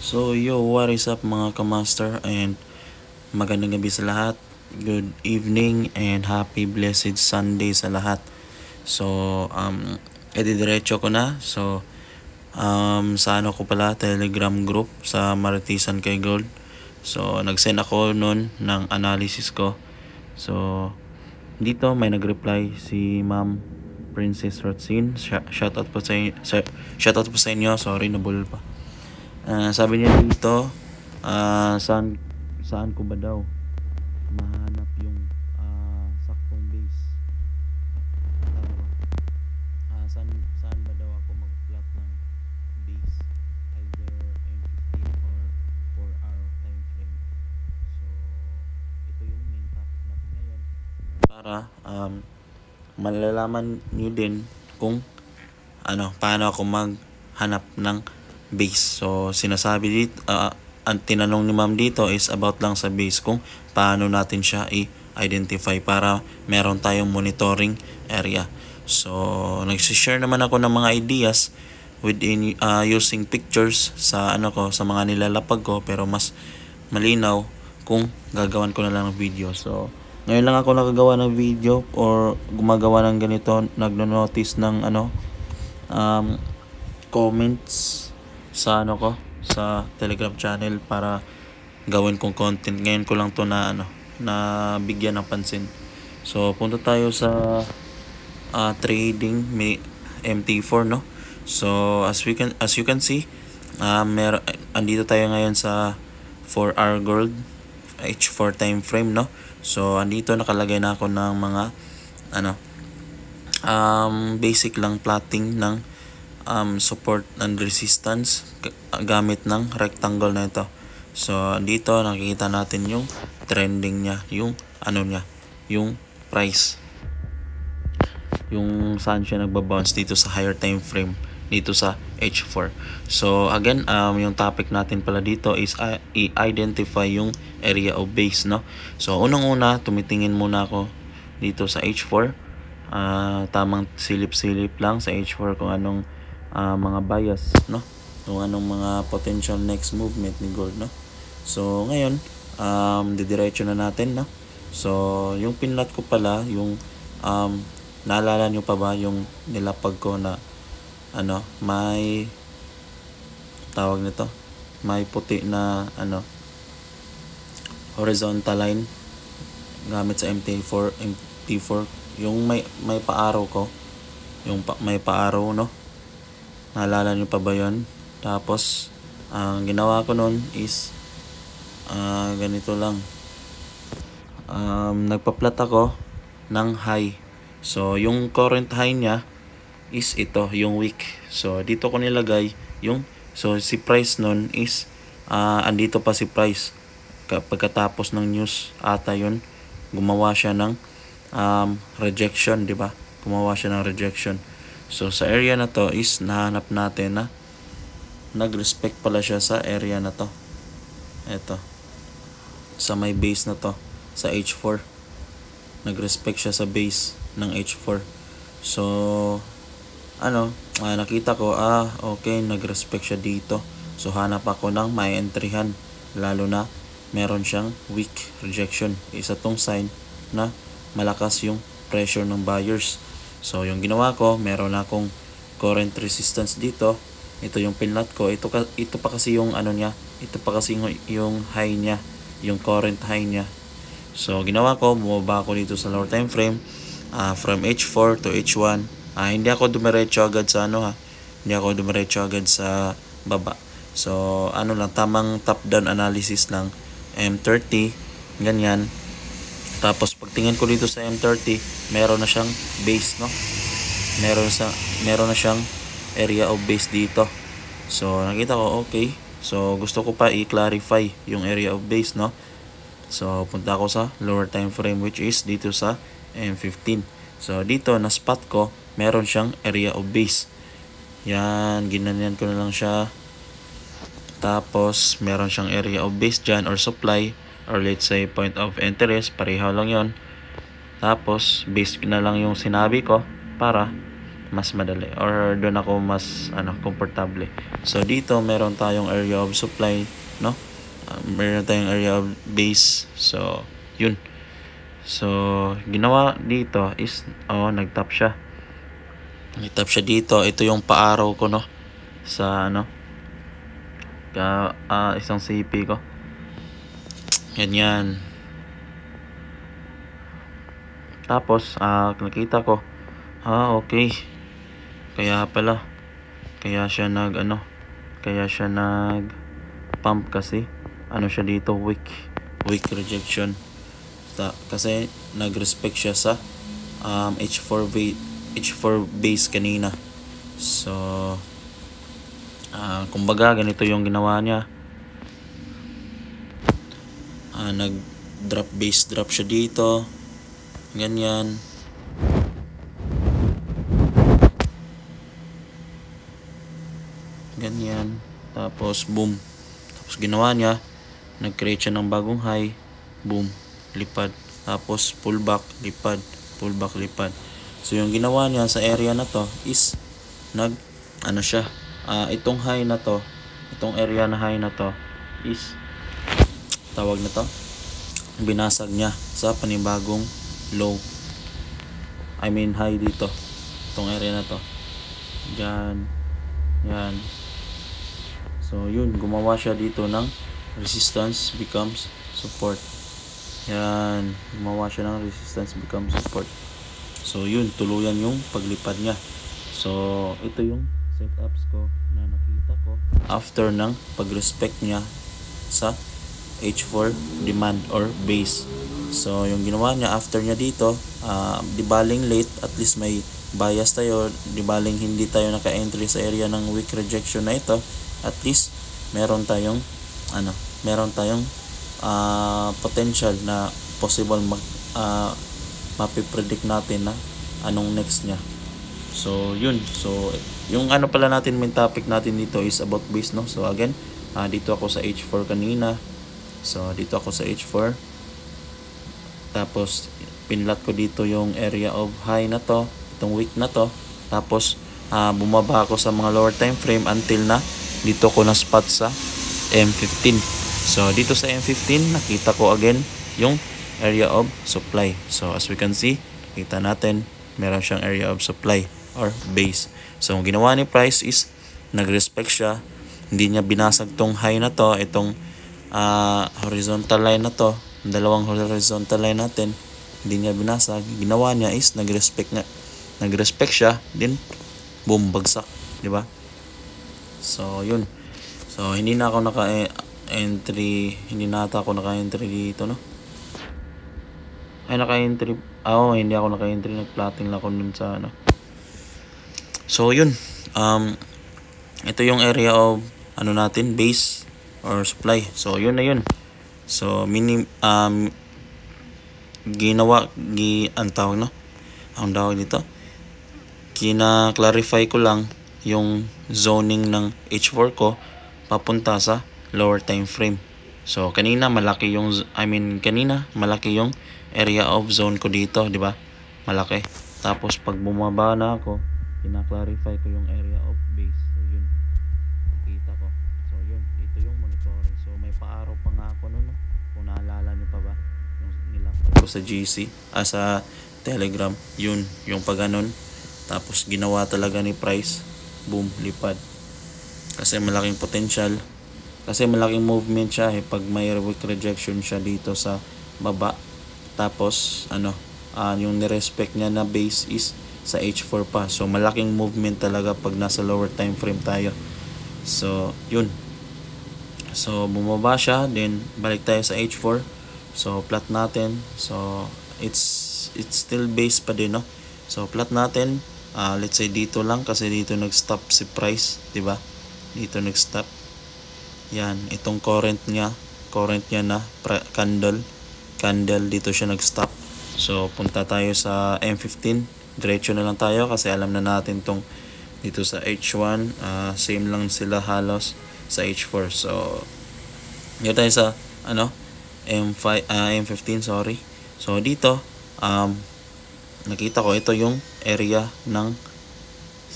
So yo, what is up mga kamaster, and magandang gabi sa lahat. Good evening and happy blessed Sunday sa lahat. So diretso ko na. So sa ano ko pala, Telegram group sa Maritisan kay Gold. So nag-send ako noon ng analysis ko. So dito may nag-reply si Ma'am Princess Rotsin. Shoutout po sa inyo. Sorry, nabulol pa. Sabi niya dito, saan ko ba daw mahanap yung saktong base? Saan ba daw ako mag-plot ng base? Either M15 or 4-hour time frame. So, ito yung main topic natin ngayon. Para malalaman niyo din kung paano ako maghanap ng base. So sinasabi dito, ang tinanong ni ma'am dito is about lang sa base, kung paano natin siya i-identify para meron tayong monitoring area. So nag-share naman ako ng mga ideas within using pictures sa sa mga nilalapag ko, pero mas malinaw kung gagawan ko na lang ng video. So ngayon lang ako nakagawa ng video or gumagawa ng ganito, nagno-notice ng comments sa sa Telegram channel para gawin kong content. Ngayon ko lang to na bigyan ng pansin. So punta tayo sa trading MT4, no? So as you can see, andito tayo ngayon sa 4-hour gold H4 time frame, no? So andito nakalagay na ako ng mga basic lang plotting ng support and resistance gamit ng rectangle na ito. So dito nakikita natin yung trending niya, yung yung price, yung saan siya nagbabounce dito sa higher time frame dito sa H4. So again, yung topic natin pala dito is i-identify yung area of base, no? So unang-una, tumitingin muna ako dito sa H4. Tamang silip-silip lang sa H4 kung anong mga bias, no? Kung anong mga potential next movement ni gold, no? So ngayon, didiretso na natin, no? So yung pinlat ko pala, yung naalala nyo pa ba yung nilapag ko na may tawag nito, may puti na horizontal line gamit sa MT4, yung may pa-arrow ko, yung may pa-arrow, no? Naalala nyo pa ba yun? Tapos ang ginawa ko noon is ganito lang, nagpa-plot ako ng high. So yung current high niya is ito, yung wick. So dito ko nilagay yung, so si price nun is andito pa si price pagkatapos ng news ata yun, gumawa siya ng rejection, di ba? Gumawa siya ng rejection. So sa area na to is nahanap natin na nag-respect pala siya sa area na to. Ito, sa may base na to, sa H4. Nag-respect siya sa base ng H4. So nakita ko, okay, nag-respect siya dito. So hanap ako ng may entryhan, lalo na meron siyang weak rejection. Isa tong sign na malakas yung pressure ng buyers. So yung ginawa ko, meron akong current resistance dito. Ito yung pinlat ko. Ito pa kasi yung ito pa kasi yung high niya, yung current high niya. So ginawa ko, bumaba ako dito sa lower time frame, from H4 to H1. Hindi ako dumiretso agad sa hindi ako dumiretso agad sa baba. So lang, tamang top down analysis lang, M30 ganyan. Tapos pagtingin ko dito sa M30, meron na siyang base, no? Meron na siyang area of base dito. So nakita ko, okay. So gusto ko pa i-clarify yung area of base, no? So punta ako sa lower time frame, which is dito sa M15. So dito na spot ko, meron siyang area of base. Yan, ginanyan ko na lang siya. Tapos meron siyang area of base dyan, or supply, or let's say point of interest, pareho lang yon. Tapos base na lang yung sinabi ko para mas madali or doon ako mas komportable. So dito meron tayong area of supply, no? Meron tayong area of base. So yun. So ginawa dito is nag-tap siya. Nag-tap siya dito. Ito yung pa-arrow ko, no, sa isang CP ko. Ganyan. Tapos nakita ko, okay. Kaya pala kaya siya nag pump kasi siya dito, weak rejection. Kasi nag-respect siya sa H4 base kanina. So kumbaga ganito yung ginawa niya. Nag-drop base drop siya dito. Ganyan. Ganyan. Tapos boom. Tapos ginawa niya, nag-create siya ng bagong high. Boom. Lipad. Tapos pullback, lipad. Pullback, lipad. So yung ginawa niya sa area na to is siya. Itong high na to, itong area na high na to is tawag na to, binasag niya sa panibagong low. High dito. Itong area na to. Yan. So yun, gumawa siya dito ng resistance becomes support. Yan, gumawa siya ng resistance becomes support. So yun, tuluyan yung paglipad niya. So ito yung setups ko na nakita ko after ng pag-respect niya sa H4 demand or base. So yung ginawa niya after niya dito, di baling late, at least may bias tayo, di baling hindi tayo naka-entry sa area ng weak rejection na ito, at least meron tayong potential na possible mapipredict natin na anong next niya. So yun, so yung pala natin, main topic natin dito is about base, no? So again, dito ako sa H4 kanina. So dito ako sa H4, tapos pinlat ko dito yung area of high na to, itong week na to. Tapos bumaba ako sa mga lower time frame until na dito ko na spot sa M15. So dito sa M15 nakita ko again yung area of supply. So as we can see, kita natin meron siyang area of supply or base. So ang ginawa ni price is nag-respect siya, hindi niya binasag tong high na to, itong horizontal line na to, dalawang horizontal line natin, hindi niya binasag. Ginawa niya is nag-respect siya, then boom, bagsak, di ba? So yun. So hindi na ako naka-entry dito, no? Naka-entry. Hindi ako naka-entry, nag-plotting lang ako nun sa So yun. Ito yung area of natin, base or supply. So yun na yun. So ang tawag dito, kina-clarify ko lang yung zoning ng H4 ko papunta sa lower time frame. So kanina malaki yung area of zone ko dito, di ba? Malaki. Tapos pag bumaba na ako, kina-clarify ko yung area of base. So yun, nakita ko. So yun, ito yung monitoring. So may paaraw pa nga ako noon, no? Kung naalala niyo pa ba yung nilapag ko sa GC, sa Telegram, yun, yung pag-ganon. Tapos ginawa talaga ni price, boom, lipad. Kasi malaking potential, kasi malaking movement siya pag may weak rejection siya dito sa baba. Tapos yung nirespect niya na base is sa H4 pa. So malaking movement talaga pag nasa lower time frame tayo. So yun. So bumaba siya, then balik tayo sa H4. So plot natin. So it's still base pa din, no? So plot natin, let's say dito lang, kasi dito nag-stop si price, di ba? Dito nag-stop. Yan, itong current niya na candle dito siya nag-stop. So punta tayo sa M15, diretso na lang tayo kasi alam na natin tong dito sa H1, same lang sila halos sa H4. So dito tayo sa M15, sorry. So dito nakita ko ito yung area ng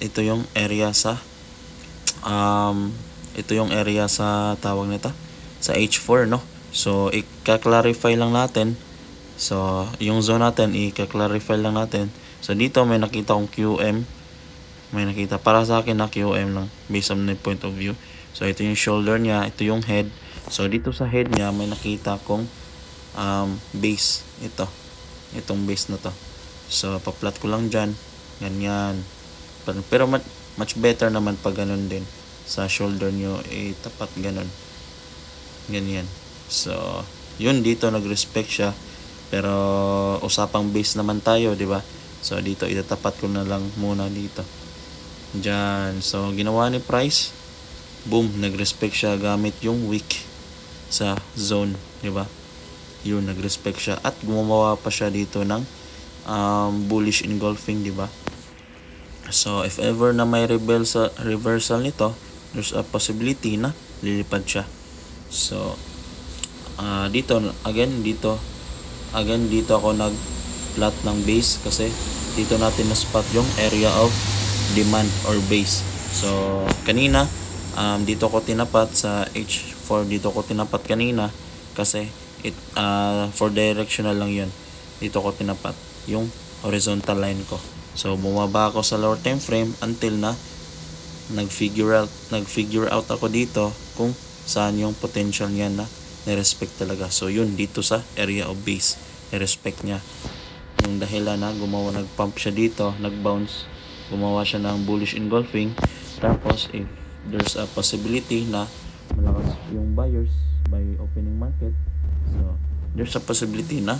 ito yung area sa tawag nito sa H4, no? So i-clarify lang natin. So yung zone natin i-clarify lang natin. So dito may nakita kong QM, may nakita para sa akin na QM lang based on my point of view. So ito yung shoulder niya, ito yung head. So dito sa head niya may nakita kong base, itong base na to. So pa-plot ko lang dyan, ganyan. Pero much better naman pag ganun din sa shoulder nyo, tapat ganun, ganyan. So yun, dito nag-respect siya, pero usapang base naman tayo, di ba? So dito itatapat ko na lang muna dito dyan. So ginawa ni Price, boom, nag-respect siya gamit yung wick sa zone, di ba? Yun, nag-respect siya at gumawa pa siya dito ng bullish engulfing, di ba? So if ever na may reversal nito, there's a possibility na lilipad siya. So dito ako nag-plot ng base kasi dito natin na-spot yung area of demand or base. So kanina dito ko tinapat sa H4, dito ko tinapat kanina kasi for directional lang yun. Dito ko tinapat yung horizontal line ko. So bumaba ako sa lower time frame until na nag-figure out ako dito kung saan yung potential niya na ni-respect talaga. So yun, dito sa area of base, ni-respect niya. Yung dahilan na nag-pump siya dito, nag-bounce, gumawa siya ng bullish engulfing. Tapos if there's a possibility na malakas yung buyers by opening market, so there's a possibility na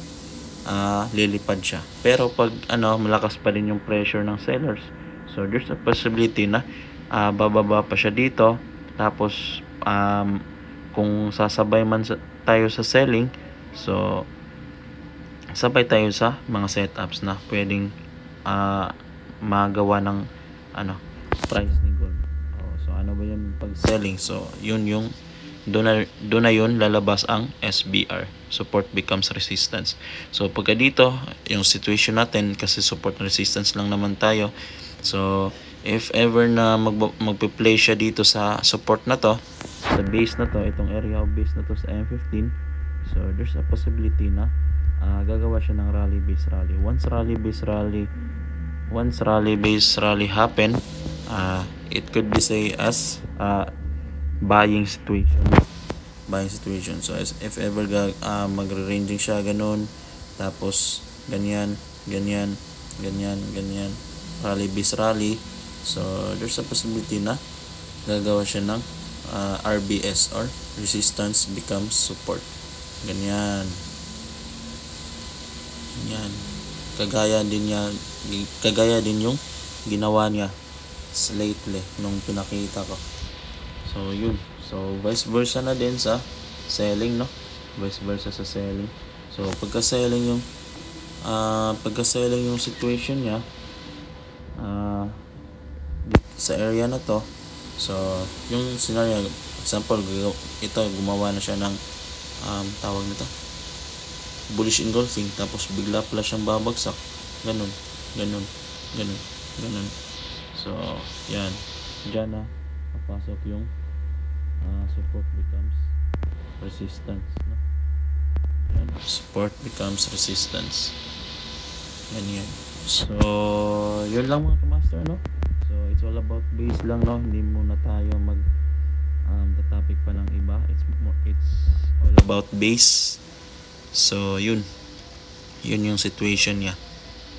lilipad siya. Pero pag malakas pa din yung pressure ng sellers, so there's a possibility na bababa pa siya dito. Tapos kung sasabay man tayo sa selling, so sabay tayo sa mga setups na pwedeng magawa ng price ni gold. So ano ba yun pag selling? So yun yung doon na yun lalabas ang SBR, support becomes resistance. So pagka dito yung situation natin, kasi support and resistance lang naman tayo, so if ever na magpe-play siya dito sa support na to, sa base na to, itong area of base na to sa M15, so there's a possibility na gagawa siya ng rally base rally. Once rally base rally happen, it could be say as buying situation. So if ever magre-ranging siya ganun, tapos ganyan, rally base rally, so there's a possibility na gagawa siya ng RBS or resistance becomes support. Ganyan. Kagaya din yung ginawa niya lately nung pinakita ko. So yun. So vice versa na din sa selling, no? Vice versa sa selling. So pagka selling yung situation niya sa area na to, so yung scenario, example, ito gumawa na siya ng tawag nito bullish engulfing, tapos bigla pala siyang babagsak, ganun. So yan, dyan na papasok yung support becomes resistance, no? Yan, support becomes resistance. Yan. So yun lang mga kamaster, no? So it's all about base lang, no? Hindi muna tayo topic pa ng iba. It's all about base. So yun yung situation niya.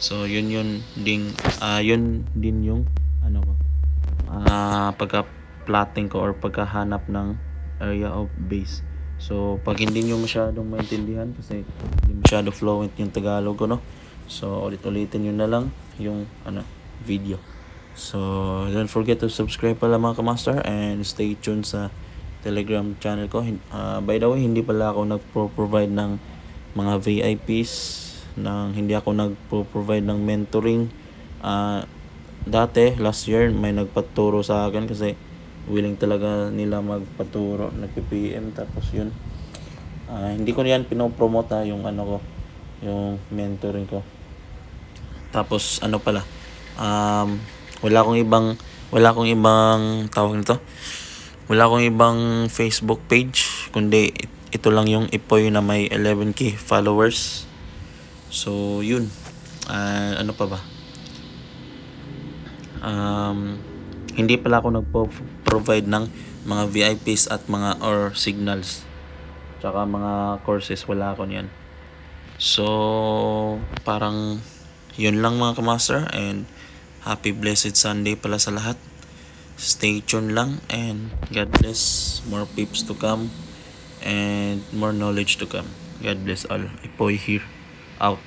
So yun din yung pagka-plotting ko or pagkahanap ng area of base. So pag hindi nyo masyadong maintindihan kasi hindi masyado fluent yung Tagalog ko, no? So ulit-ulitin nyo na lang yung video. So don't forget to subscribe pala mga kamaster, and stay tuned sa Telegram channel ko. By the way, hindi pala ako nagpo-provide ng mga VIPs, hindi ako nagpo-provide ng mentoring. Dati last year may nagpaturo sa akin kasi willing talaga nila magpaturo, nagpi-PM, tapos yun hindi ko yan pinopromote yung yung mentoring ko. Tapos Wala akong ibang tawag nito. Wala akong ibang Facebook page, kundi ito lang yung Ipoy na may 11k followers. So, yun. Ano pa ba? Hindi pala ako nagpo-provide ng mga VIPs at mga or signals. Tsaka mga courses, wala ako niyan. So, parang yun lang mga kamaster, and happy blessed Sunday pala sa lahat. Stay tuned lang, and God bless. More peeps to come and more knowledge to come. God bless all. Ipoy here. Out.